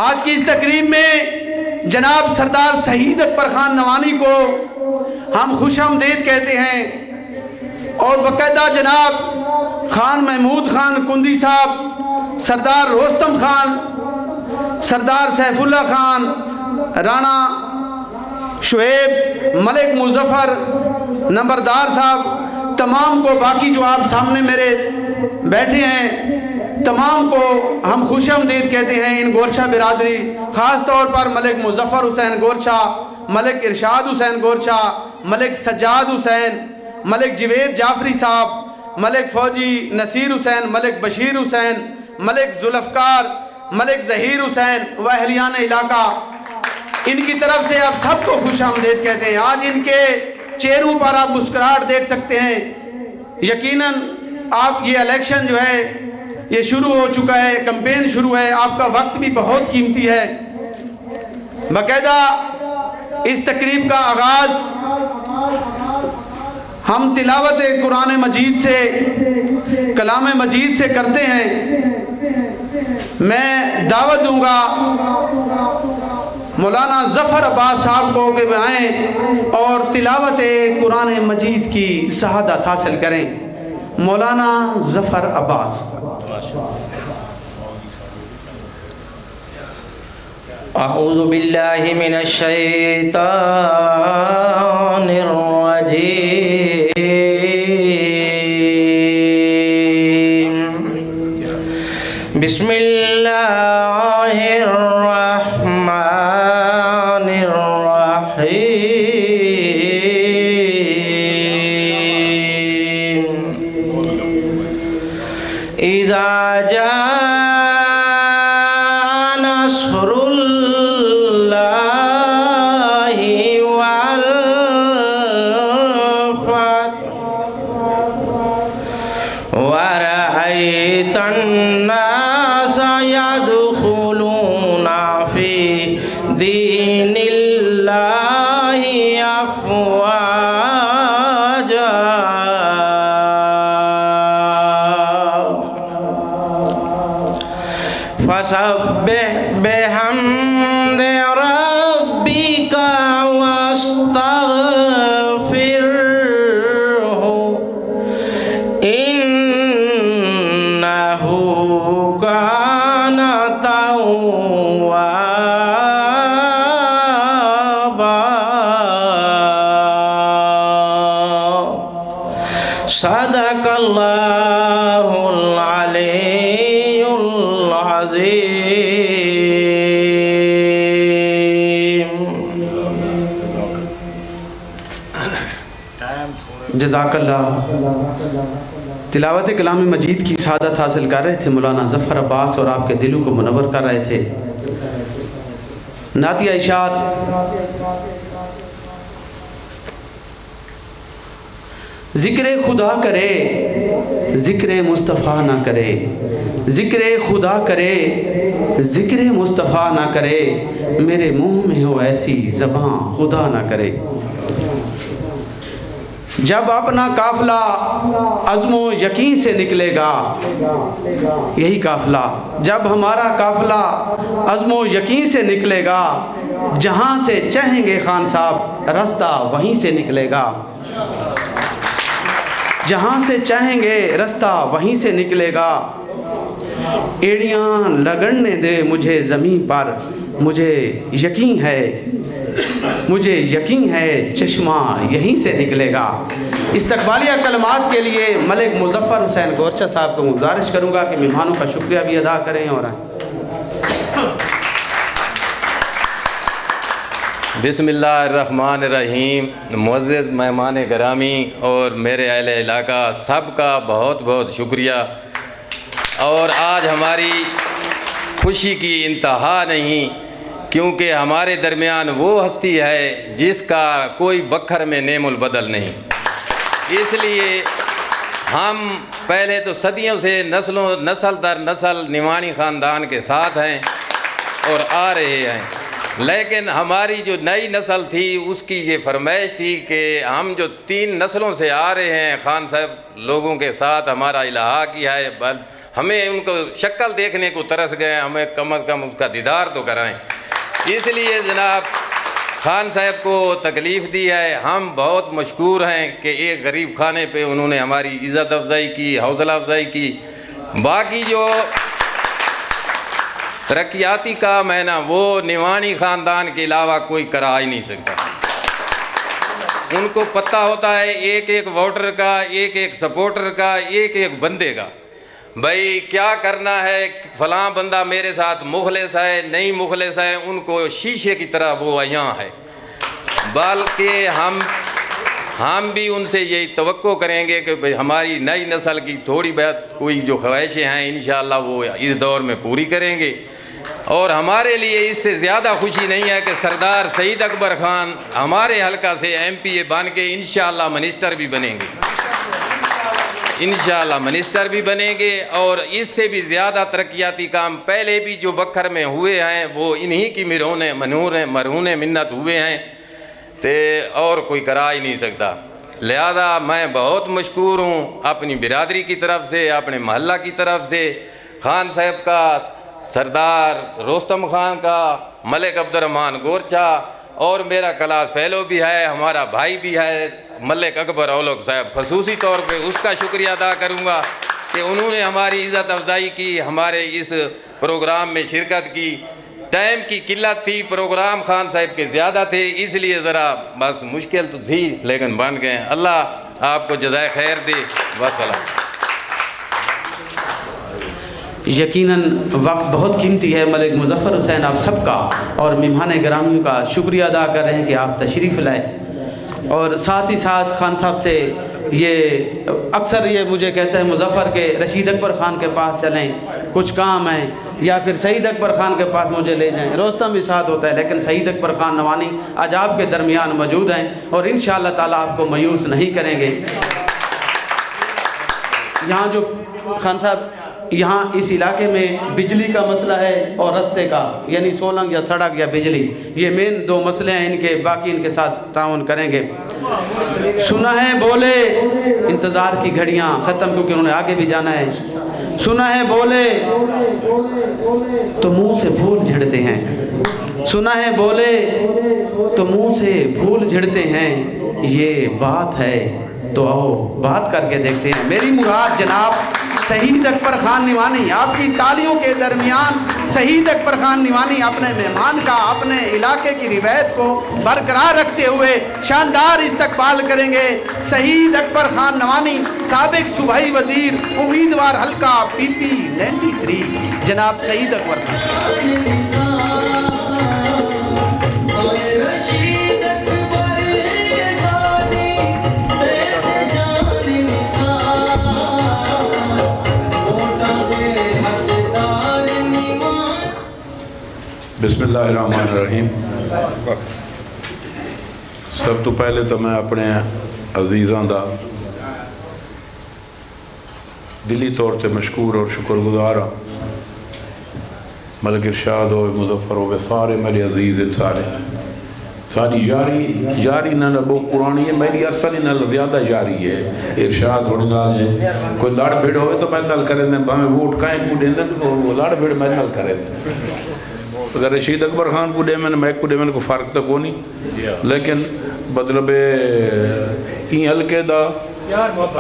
آج کی اس تقریب میں جناب سردار شہید اکبر خان نوانی کو ہم خوش آمدید کہتے ہیں، اور باقاعدہ جناب خان محمود خان کندی صاحب، سردار رستم خان، سردار سیف اللہ خان، رانا شعیب، ملک مظفر، نمبردار صاحب، تمام کو، باقی جو آپ سامنے میرے بیٹھے ہیں تمام کو ہم خوش آمدید کہتے ہیں۔ ان گورچہ برادری، خاص طور پر ملک مظفر حسین گورچہ، ملک ارشاد حسین گورچہ، ملک سجاد حسین، ملک جوید جعفری صاحب، ملک فوجی نصیر حسین، ملک بشیر حسین، ملک ذوالفقار، ملک ظہیر حسین و اہلیان علاقہ، ان کی طرف سے آپ سب کو خوش آمدید کہتے ہیں۔ آج ان کے چہروں پر آپ مسکراہٹ دیکھ سکتے ہیں۔ یقیناً آپ یہ الیکشن جو ہے یہ شروع ہو چکا ہے، کمپین شروع ہے، آپ کا وقت بھی بہت قیمتی ہے۔ باقاعدہ اس تقریب کا آغاز ہم تلاوت قرآن مجید سے، کلام مجید سے کرتے ہیں۔ میں دعوت دوں گا مولانا ظفر عباس صاحب کو کہ وہ آئیں اور تلاوت قرآن مجید کی شہادت حاصل کریں۔ مولانا ظفر عباس۔ اعوذ باللہ من الشیطان الرجیم، بسم اللہ الرحمن الرحیم، اذا جاء نصر ورأيت الناس يدخلون في دين الله أفواجا فسبح بحمد ربك واستغفره إنه كان توابا۔ صدق اللہ العلی العظیم۔ جزاک اللہ۔ تلاوت کلام مجید کی سعادت حاصل کر رہے تھے مولانا ظفر عباس، اور آپ کے دلوں کو منور کر رہے تھے۔ نعتیہ اشاد: ذکر خدا کرے ذکر مصطفیٰ نہ کرے، ذکر خدا کرے ذکر مصطفیٰ نہ کرے، میرے منہ میں ہو ایسی زباں خدا نہ کرے۔ جب اپنا قافلہ عزم و یقین سے نکلے گا، یہی قافلہ، جب ہمارا قافلہ عزم و یقین سے نکلے گا، جہاں سے چاہیں گے خان صاحب رستہ وہیں سے نکلے گا، جہاں سے چاہیں گے رستہ وہیں سے نکلے گا۔ ایڑیاں لگڑنے دے مجھے زمین پر، مجھے یقین ہے چشمہ یہیں سے نکلے گا۔ استقبالیہ کلمات کے لیے ملک مظفر حسین گورچہ صاحب کو گزارش کروں گا کہ مہمانوں کا شکریہ بھی ادا کریں اور آئیں۔ بسم اللہ الرحمن الرحیم۔ معزز مہمان گرامی اور میرے اہل علاقہ سب کا بہت بہت شکریہ، اور آج ہماری خوشی کی انتہا نہیں، کیونکہ ہمارے درمیان وہ ہستی ہے جس کا کوئی بکھر میں نعم البدل نہیں۔ اس لیے ہم پہلے تو صدیوں سے نسل در نسل نوانی خاندان کے ساتھ ہیں اور آ رہے ہیں، لیکن ہماری جو نئی نسل تھی اس کی یہ فرمائش تھی کہ ہم جو 3 نسلوں سے آ رہے ہیں خان صاحب لوگوں کے ساتھ ہمارا الحاق کیا ہے، ہمیں ان کو شکل دیکھنے کو ترس گئے، ہمیں کم از کم اس کا دیدار تو کرائیں۔ اس لیے جناب خان صاحب کو تکلیف دی ہے، ہم بہت مشکور ہیں کہ ایک غریب خانے پہ انہوں نے ہماری عزت افزائی کی، حوصلہ افزائی کی۔ باقی جو ترقیاتی کام ہے نا، وہ نعمانی خاندان کے علاوہ کوئی کرا ہی نہیں سکتا۔ ان کو پتہ ہوتا ہے ایک ایک ووٹر کا، ایک ایک سپورٹر کا، ایک ایک بندے کا، بھائی کیا کرنا ہے، فلاں بندہ میرے ساتھ مخلص ہے نہیں مخلص ہے، ان کو شیشے کی طرح وہ یہاں ہے۔ بلکہ ہم بھی ان سے یہی توقع کریں گے کہ بھئی ہماری نئی نسل کی تھوڑی بہت کوئی جو خواہشیں ہیں انشاءاللہ وہ اس دور میں پوری کریں گے۔ اور ہمارے لیے اس سے زیادہ خوشی نہیں ہے کہ سردار سعید اکبر خان ہمارے حلقہ سے ایم پی اے بن کے انشاءاللہ منسٹر بھی بنیں گے، انشاءاللہ منسٹر بھی بنیں گے۔ اور اس سے بھی زیادہ ترقیاتی کام پہلے بھی جو بکھر میں ہوئے ہیں وہ انہی کی مرہون منت ہوئے ہیں، اور کوئی کرا ہی نہیں سکتا۔ لہذا میں بہت مشکور ہوں اپنی برادری کی طرف سے، اپنے محلہ کی طرف سے، خان صاحب کا، سردار رستم خان کا، ملک عبد الرحمن گورچا، اور میرا کلاس فیلو بھی ہے، ہمارا بھائی بھی ہے ملک اکبر اولوک صاحب، خصوصی طور پہ اس کا شکریہ ادا کروں گا کہ انہوں نے ہماری عزت افزائی کی، ہمارے اس پروگرام میں شرکت کی۔ ٹائم کی قلت تھی، پروگرام خان صاحب کے زیادہ تھے، اس لیے ذرا بس مشکل تو تھی لیکن بن گئے۔ اللہ آپ کو جزائے خیر دے، وسلام۔ یقیناً وقت بہت قیمتی ہے ملک مظفر حسین آپ سب کا، اور مہمان گرامیوں کا شکریہ ادا کر رہے ہیں کہ آپ تشریف لائے۔ اور ساتھ ہی ساتھ خان صاحب سے یہ اکثر یہ مجھے کہتا ہے مظفر کے رشید اکبر خان کے پاس چلیں، کچھ کام ہیں، یا پھر سعید اکبر خان کے پاس مجھے لے جائیں۔ رستم بھی ساتھ ہوتا ہے لیکن سعید اکبر خان نوانی آج آپ کے درمیان موجود ہیں، اور انشاءاللہ تعالیٰ آپ کو مایوس نہیں کریں گے۔ یہاں جو خان صاحب یہاں اس علاقے میں بجلی کا مسئلہ ہے اور رستے کا، یعنی سولنگ یا سڑک یا بجلی، یہ مین دو مسئلے ہیں ان کے، باقی ان کے ساتھ تعاون کریں گے۔ سنا ہے بولے انتظار کی گھڑیاں ختم، کیونکہ انہوں نے آگے بھی جانا ہے۔ سنا ہے بولے تو منہ سے پھول جھڑتے ہیں، سنا ہے بولے تو منہ سے پھول جھڑتے ہیں، یہ بات ہے تو آؤ بات کر کے دیکھتے ہیں۔ میری مراد جناب شہید اکبر خان نعمانی، آپ کی تالیوں کے درمیان شہید اکبر خان نعمانی اپنے مہمان کا، اپنے علاقے کی روایت کو برقرار رکھتے ہوئے شاندار استقبال کریں گے۔ شہید اکبر خان نعمانی، سابق صوبائی وزیر، امیدوار حلقہ پی پی 93، جناب شہید اکبر خان۔ بسم اللہ الرحمن الرحیم۔ سب تو پہلے تو میں اپنے عزیزاں دا دلی طور تے مشکور اور شکر گزار ہاں۔ ملک ارشاد ہوئے، مظفر ہوئے، سارے میرے عزیز ساری یاری نہ بہت پرانی ہے، میری اصل نہ زیادہ یاری ہے۔ ارشاد ہونے نال ہے کوئی لڑ بھیڑ ہوئے تو میں نال کریں دیں، میں ووٹ کہیں کو دیں دیں، وہ لڑ بھیڑ میں نال کریں دیں۔ اگر رشید اکبر خان کو دے میں کو دے میں کو فرق تو کو نہیں، لیکن مطلب این حلقے دا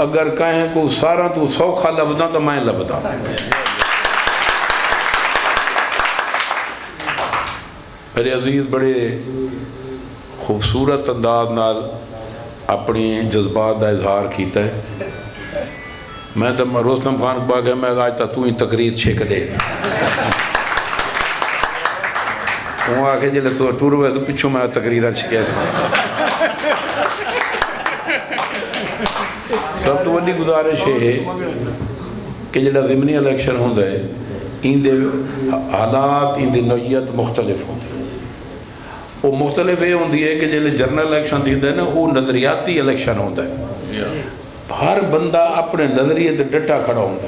اگر کہیں کو سارا تو سوکھا لبدا تو میں لبدا۔ میرے عزیز بڑے خوبصورت انداز نال اپنی جذبات دا اظہار کیتا ہے۔ میں تو رستم خان کو آگے میں آج تا تو ہی تقریر چھک دے، وہ آگے جلے تو ٹور ہوئے تو پچھو میں تقریرہ چھکے سا۔ سب تو بڑی گزارش ہے کہ جلے ضمنی الیکشن ہوں دے ان دے حالات، ان دے نوعیت مختلف ہوں دے۔ وہ مختلف یہ ہوں ہے کہ جلے جنرل الیکشن تھی دے نا وہ نظریاتی الیکشن ہوں دے، ہر بندہ اپنے نظریے تے ڈٹا کھڑا ہوں دے۔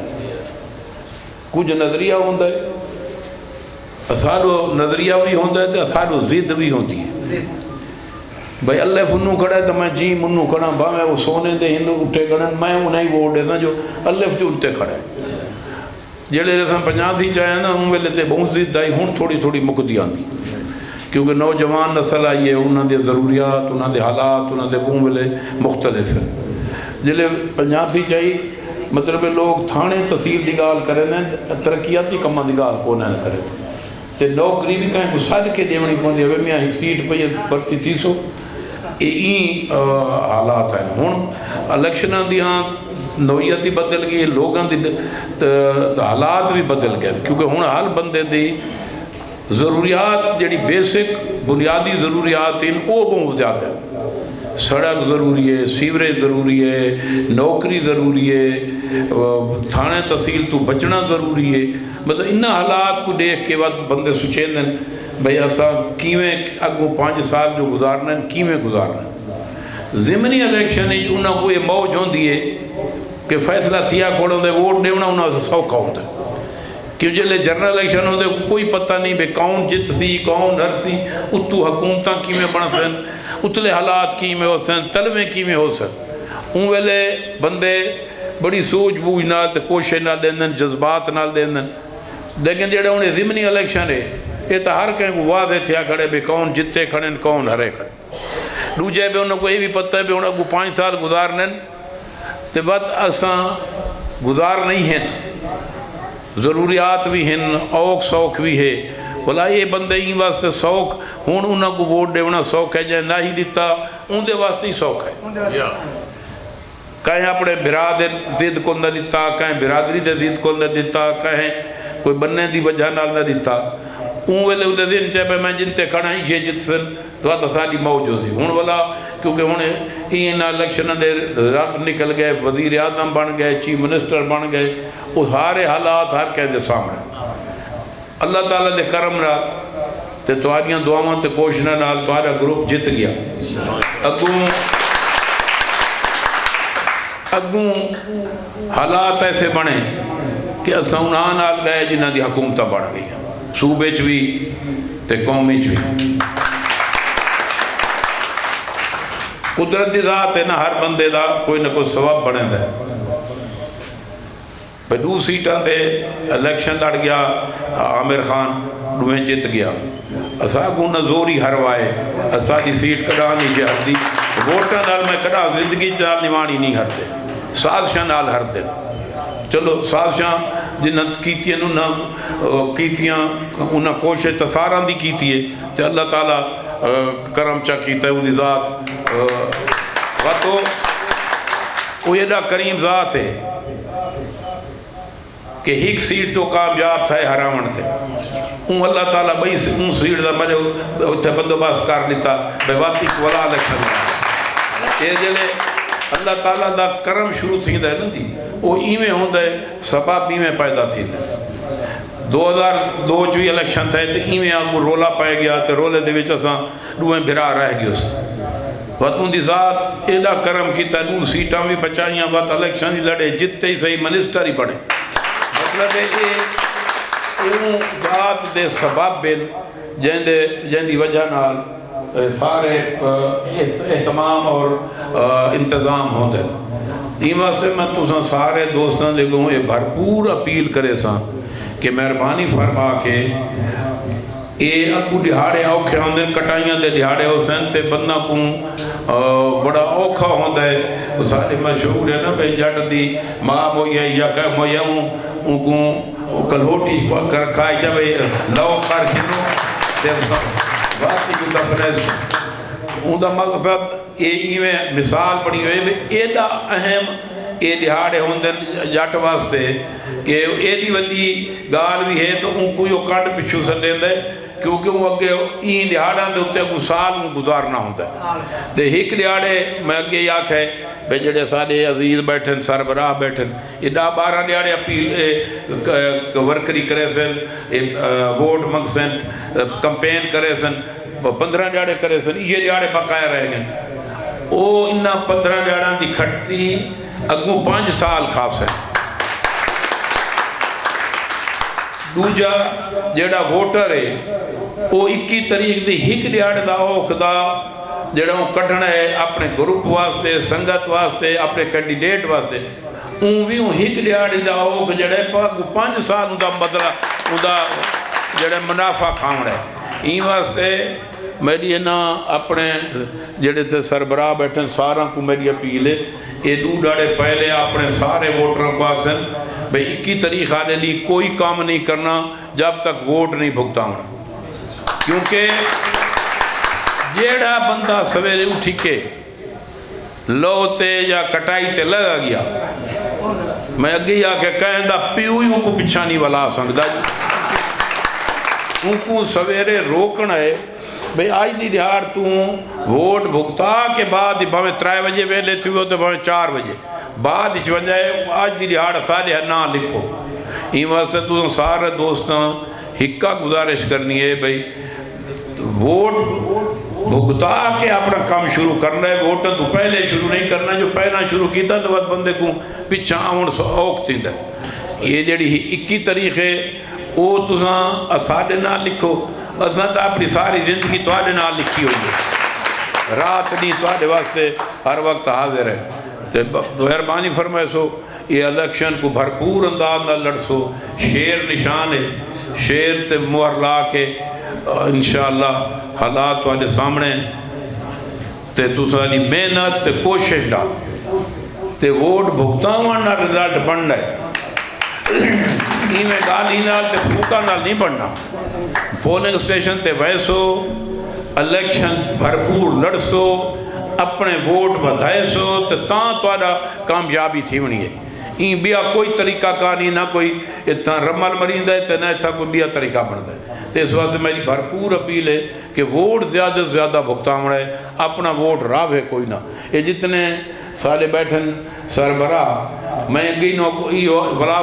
کچھ نظریہ ہوں دے سارو نظریہ بھی ہوندہ ہے تو سارو ضد بھی ہوندی ہے۔ بھئی اللہ فنو کھڑا ہے تو میں جی منو کھڑا، با میں وہ سونے دے ہندو اٹھے کھڑا، میں انہیں ووٹ دیتا جو اللہ جو اٹھتے کھڑا ہے۔ جڑے اصل 50 چاہیں نا ان ویلے تے بہت ضد آئی، ہوں تھوڑی تھوڑی مکتی آتی، کیونکہ نوجوان نسل آئی ہے، انہوں دے ضروریات، انہوں دے حالات، انہوں دے ان ویلے مختلف ہیں۔ جلے 50 چاہی مطلب لوگ تھانے تحصیل دی گال کریں ترقیاتی کماں دی گال کو نہ کریں، تے نوکری بھی کہیں کو سڈ کے دیونی پوندی ہے، میں ہی سیٹ پہ بھرتی تھی سو یہ حالات ہیں۔ ہوں الیکشناں دیاں نوعیت ہی بدل گئی، لوگاں دی حالات بھی بدل گئے، کیونکہ ہوں ہر بندے دی ضروریات جڑی بیسک بنیادی ضروریات ہیں وہ بہت زیادہ ہیں۔ سڑک ضروری ہے، سیوریج ضروری ہے، نوکری ضروری ہے، تھانے تحصیل تو بچنا ضروری ہے۔ مطلب ان حالات کو دیکھ کے بعد بندے سوچیں دیں بھئی اساں کیویں اگوں 5 سال جو گزارنا ہے کیویں گزارنا ہے۔ ضمنی الیکشن انہوں کو یہ موج ہوندی ہے کہ فیصلہ تھیا کھوڑوں دے ووٹ دیونا انہوں سے سوکھا ہوتا ہے، کیوں جلے جنرل الیکشن ہوندے کوئی پتہ نہیں بے کون جت سی کون ہر سی، اتو حکومتاں کیویں بن سن، اتلے حالات کی میں ہو سن، طلبیں کی میں ہو سن۔ ان ویلے بندے بڑی سوچ بوجھ نال تے کوشش نال دیندن، جذبات نال دیندن، لیکن جڑے انہیں ضمنی الیکشن ہے یہ تو ہر کہیں کو واضح تھیا کھڑے بھی کون جتے کھڑے کون ہرے کھڑے۔ دوجے بھی انہوں کو یہ بھی پتہ ہے بھی انہوں کو 5 سال گزارنے تے بعد اساں گزار نہیں ہیں، ضروریات بھی ہیں، اوک سوک بھی ہے۔ بھلا یہ بندے ہی واسطے سوک ہوں انہوں کو ووٹ دیونا سوک ہے، جائے نہ ہی دیتا ان دے واسطے ہی سوک ہے۔ کہیں اپنے برادر ضد کو نہ دیتا، کہیں برادری دے ضد کو نہ دیتا، کہیں کوئی بننے دی وجہ نال نہ دیتا، ان ویلے ان دے دن چاہے میں جنتے کھڑا ہی چھے جت سن تو آتا سالی موجود سی۔ ہون والا کیونکہ ہون این الیکشن دے رات نکل گئے، وزیر اعظم بن گئے، چیف منسٹر بن گئے، وہ سارے حالات ہر کہہ دے سامنے۔ اللہ تعالیٰ دے کرم رہا تے تواریاں دعاواں تے کوششاں نال توارا گروپ جت گیا۔ اگوں حالات ایسے بنے کہ اساں انہاں نال گئے جنہاں دی حکومتہ بڑھ گئی، صوبے چ بھی تے قومی چ بھی۔ قدرت دی ذات ہے نا، ہر بندے دا کوئی نہ کوئی سبب بنے دا ہے۔ بھئی 2 سیٹاں تے الیکشن لڑ گیا، عامر خان دوہیں جت گیا، اساں کو نہ زوری ہروائے، اساں دی سیٹ کڑا نہیں جہردی، ووٹاں نال میں کڑا زندگی نال نمانی نہیں ہرتے، سازشاں نال ہرتے۔ چلو سازشاں جنہاں کیتیاں انہاں کیتیاں انہاں کوشش تساراں دی کیتی ہے تے اللہ تعالیٰ کرم چا کیتا ہے، وہ دی ذات واتو وہ ایڈا کریم ذات ہے کہ ایک سیٹ تو کامیاب تھا ہراون تے، ان اللہ تعالیٰ بھئی ان سیٹ دا مجھے اتھے بندوبست کر لیتا بے واتی ولا لکھن۔ یہ جلے اللہ تعالیٰ دا کرم شروع تھی دا ہے نا دی، وہ ایمیں ہوندہ ہے سبب ایمیں پیدا تھی دا۔ 2002 چوی الیکشن تھے تو ایمیں آگو رولا پائے گیا تے رولے دے وچ اساں دوئیں بھرا رہ گئے اس وقت دی ذات ایڈا کرم کیتا، 2 سیٹاں بھی بچائیاں، بات الیکشن ہی لڑے، جتے ہی صحیح منسٹر ہی بڑھے۔ مطلب ہے کہ اون ذات دے سبب بن جن دی وجہ نال سارے اہتمام اور انتظام ہوتے۔ دیمہ سے میں تو سارے دوستاں دے گوں یہ بھرپور اپیل کرے ساں کہ مہربانی فرما کے یہ اگو دہاڑے اوکھے ہوندے، کٹائیاں دے دہاڑے ہو سن تے بندہ کو بڑا اوکھا ہوندہ ہے۔ وہ سارے مشہور ہے نا بھئی جٹ دی ماں موئی ہے یا کہ موئی ہے ان کو کلوٹی کھائی جا بھئی لو کر کنو تے واتی کو تفریز ان دا مقصد یہ میں مثال پڑی ہوئے بھئی ایدہ اہم یہ دہاڑے ہوندے جٹ واسطے کہ ایدی ودی گال بھی ہے تو ان کو یہ کانڈ پچھو سے دیں دے کیونکہ وہ اگے این دہاڑاں دے ہوتے کو سال گزارنا ہوتا ہے۔ تے ایک دہاڑے میں اگے یہ آکھ ہے بے جڑے سارے عزیز بیٹھن سربراہ بیٹھن یہ 10-12 دہاڑے اپیل ورکری کرے سن، ووٹ منگ سن، کمپین کرے سن، 15 دہاڑے کرے سن، یہ دہاڑے بقایا رہ گئے۔ او انہا 15 دہاڑاں دی کھٹی اگوں 5 سال کھا سن۔ دوجا جیڑا ووٹر ہے وہ 21 تاریخ دی ایک دہاڑے دا اوکھ دا جیڑا وہ کٹھنا ہے اپنے گروپ واسطے، سنگت واسطے، اپنے کینڈیڈیٹ واسطے، بھی ایک دیہڑی دا اوک جڑے 5 سال دا بدلا دا جڑے منافع کھاونا ہے این واسطے میری اپنے جڑے تے سربراہ بیٹھن سارا کو میری اپیل ہے یہ 2 ڈاڑے پہلے اپنے سارے ووٹروں کو آکسن بھئی 21 تاریخ آنے لی کوئی کام نہیں کرنا جب تک ووٹ نہیں بھگتا ہونا، کیونکہ جیڑا بندہ سویرے اٹھی کے لو تے یا کٹائی تے لگا گیا میں اگی آکے کہیں دا پیو ہی ان کو پچھانی والا سنگ دا ان کو سویرے روکنا ہے بھئی آج دی دیہار تو ووٹ بھگتا کے بعد بھاویں 3 بجے ویلے تھی ہو تو بھاویں 4 بجے بعد اچھ وجائے آج دی دیہار سالے نہ لکھو این واسطے تو سارے دوستاں ہکا گزارش کرنی ہے بھئی ووٹ بھگتا کے اپنا کام شروع کرنا ہے، ووٹ تو پہلے شروع نہیں کرنا، جو پہلا شروع کیتا تو بس بندے کو پچھا آمن اوک تھی دا یہ جڑی 21 تاریخ ہے وہ تساں اساڑے نہ لکھو، اساں تو اپنی ساری زندگی توڑے نہ لکھی ہوئی رات نہیں توڑے واسطے ہر وقت حاضر ہے تو مہربانی فرمائے سو یہ الیکشن کو بھرپور انداز نہ لڑسو، شیر نشان ہے، شیر تے مہر لا کے انشاءاللہ حالات والے سامنے تے تسانی محنت تے کوشش ڈال تے ووٹ بھگتا ہوا نہ رزلٹ بننا ہے میں گالی نال تے پھوکا نال نہیں بننا، پولنگ سٹیشن تے ویسو الیکشن بھرپور لڑسو اپنے ووٹ بدھائے سو تے تاں توڑا کامیابی تھی ونی ہے این بیا کوئی طریقہ کہانی نہ کوئی اتنا رمل مرین ہے تے نہ اتنا کوئی بیا طریقہ بن ہے تو اس واسطے میری بھرپور اپیل ہے کہ ووٹ زیادہ سے زیادہ بھگتاونا ہے، اپنا ووٹ راو ہے کوئی نہ یہ جتنے سالے بیٹھن سربراہ میں گینوں کو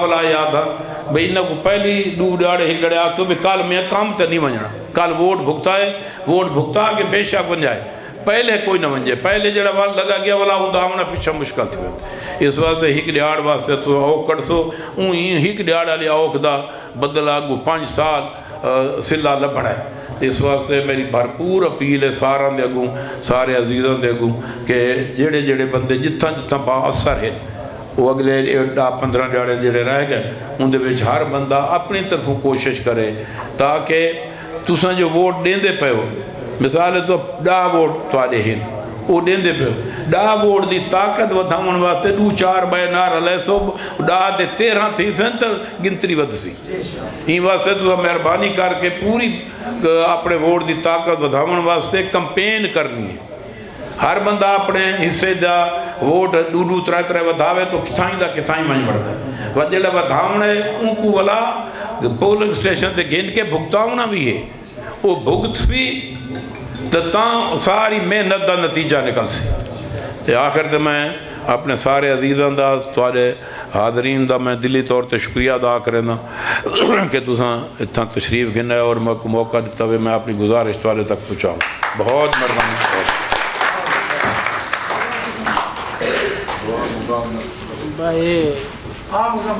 ولا یاد ہاں بھئی انہوں کو پہلی 2 ڈاڑے ہی لڑے آتے بھی کل میں کام تے نہیں ونجنا، کل ووٹ بھگتا ہے، ووٹ بھگتا کے بے شک بن جائے پہلے کوئی نہ ونجے، پہلے جڑا وال لگا گیا والا ہوں دامنا پیچھا مشکل تھی ہوتا اس واسطے ہک ڈیاڑ واسطے تو آوک کڑسو اون ہک ڈیاڑ علی آوک دا بدلا گو 5 سال سلہ لبڑا ہے اس واسطے میری بھرپور اپیل ہے سارا دے اگوں سارے عزیزوں دے اگوں کہ جڑے جڑے بندے جتھاں جتھاں با اثر ہے وہ اگلے 15 ڈیاڑے جڑے رہ گئے ان دے وچ ہر بندہ اپنی طرفوں کوشش کرے تاکہ تساں جو ووٹ دیندے پے ہو مثال تو 10 ووٹ توڑے ہیں وہ دیندے پہ 10 ووٹ دی طاقت ودھاؤن واسطے 2-4 بے نار علیہ سو 10 دے 13 تھی سنتر گنتری ود سی این واسطے تو مہربانی کر کے پوری اپنے ووٹ دی طاقت ودھاؤن واسطے کمپین کرنی ہے ہر بندہ اپنے حصے دا ووٹ 2-3 ودھاوے تو کتھائیں منج بڑھتا ہے وجلہ ودھاؤن ہے ان کو والا پولنگ سٹیشن تے گھن کے بھگتاؤنا بھی ہے وہ بھگت سی تاں ساری محنت دا نتیجہ نکل سی تے آخر تے میں اپنے سارے عزیزاں دا توارے حاضرین دا میں دلی طور تے شکریہ ادا کرنا کہ تساں اتنا تشریف گھن ہے اور میں کو موقع دیتا ہوئے میں اپنی گزارش توارے تک پہنچاؤں بہت مہربانی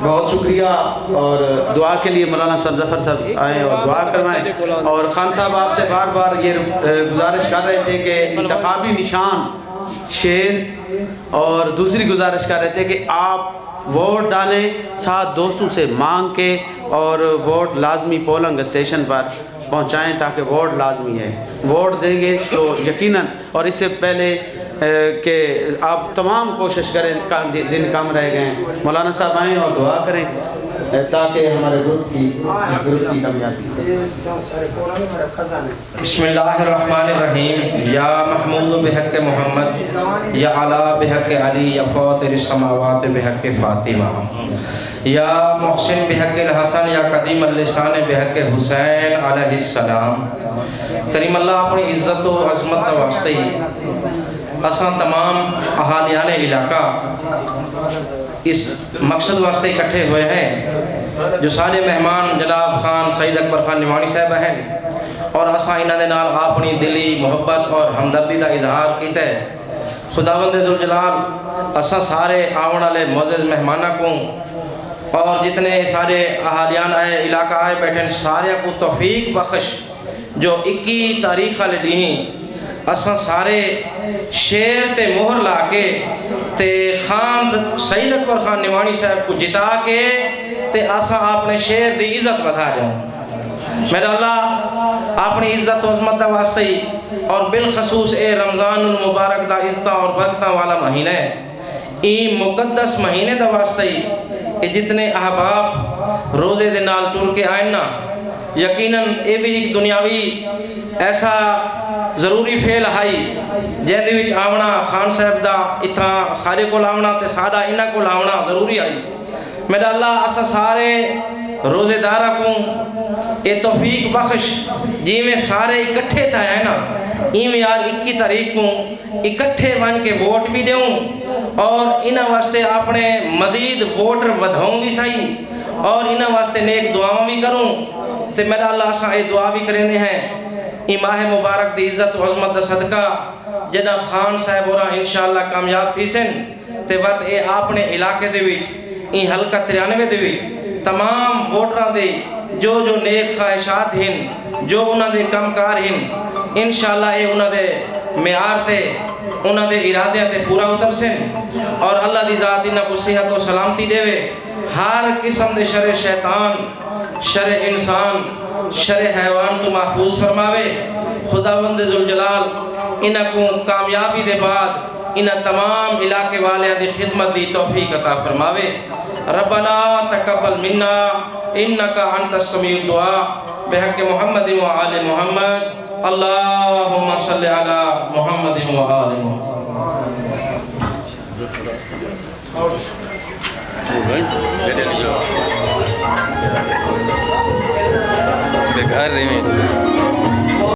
بہت شکریہ اور دعا کے لیے مولانا صاحب ظفر صاحب آئیں اور دعا کروائیں اور خان صاحب آپ سے بار بار یہ گزارش کر رہے تھے کہ انتخابی نشان شیر اور دوسری گزارش کر رہے تھے کہ آپ ووٹ ڈالیں ساتھ دوستوں سے مانگ کے اور ووٹ لازمی پولنگ اسٹیشن پر پہنچائیں تاکہ ووٹ لازمی ہے ووٹ دیں گے تو یقیناً اور اس سے پہلے کہ آپ تمام کوشش کریں دن کم رہ گئے ہیں مولانا صاحب آئیں اور دعا کریں تاکہ ہمارے گروپ کی کامیابی بسم اللہ الرحمن الرحیم یا محمود بحق محمد یا علا بحق علی یا فاطر السماوات بحق فاطمہ یا محسن بحق الحسن یا قدیم اللسان بحق حسین علیہ السلام کریم اللہ اپنی عزت و عظمت واسطے اساں تمام اہالیان علاقہ اس مقصد واسطے اکٹھے ہوئے ہیں جو سارے مہمان جناب خان سید اکبر خان نعمانی صاحب ہیں اور اساں انہاں دے نال اپنی دلی محبت اور ہمدردی دا اظہار کیتا ہے خداوند ذوالجلال اساں سارے آون والے معزز مہماناں کو اور جتنے سارے اہالیان آئے علاقہ آئے بیٹھے سارے کو توفیق بخش جو 21 تاریخ والے ڈیہیں اساں سارے شیر تے مہر لا کے تے خان سید اکبر خان نعمانی صاحب کو جتا کے تے اساں اپنے شیر دی عزت بتا جاؤں۔ میرا اللہ اپنی عزت و عظمت دا واسطے ہی اور بالخصوص اے رمضان المبارک دا عزتاں اور برکتاں والا مہینہ ہے، این مقدس مہینے دا واسطے ہی کہ جتنے احباب روزے دے نال ٹر کے آئیں نا، یقیناً اے بھی ایک دنیاوی ایسا ضروری فعل ہائی جہدے وچ آونا خان صاحب دا اتھاں سارے کو آونا تے ساڈا انہاں کو آونا ضروری آئی۔ میرا اللہ اسا سارے روزے دارہ کو اے توفیق بخش جی میں سارے اکٹھے تھا ہے نا، میں یار 21 تاریخ کو اکٹھے بن کے ووٹ بھی دوں اور انہاں واسطے اپنے مزید ووٹر ودھاؤں بھی صحیح اور انہاں واسطے نیک دعاؤں بھی کروں تے میرا اللہ سا اے دعا بھی کریں دے ہیں ای ماہ مبارک دی عزت و عظمت دا صدقہ جنہ خان صاحب اور انشاءاللہ کامیاب تھی سن تے وقت اے اپنے علاقے دے وچ ای حلقہ 93 دے وچ تمام ووٹراں دے جو نیک خواہشات ہیں جو انہاں دے کمکار ہیں انشاءاللہ اے انہاں دے معیار تے انہاں دے ارادیاں تے پورا اتر سن اور اللہ دی ذات انہاں کو صحت و سلامتی دے وے، ہر قسم دے شر شیطان، شر انسان، شر حیوان تو محفوظ فرماوے۔ خداوند ذوالجلال انہاں کو کامیابی دے بعد انہاں تمام علاقے والیاں دی خدمت دی توفیق عطا فرماوے۔ ربنا تقبل منا انکا انت السمیع الدعاء بحق محمد و آل محمد اللہم صلی علی محمد و آل محمد۔ گھر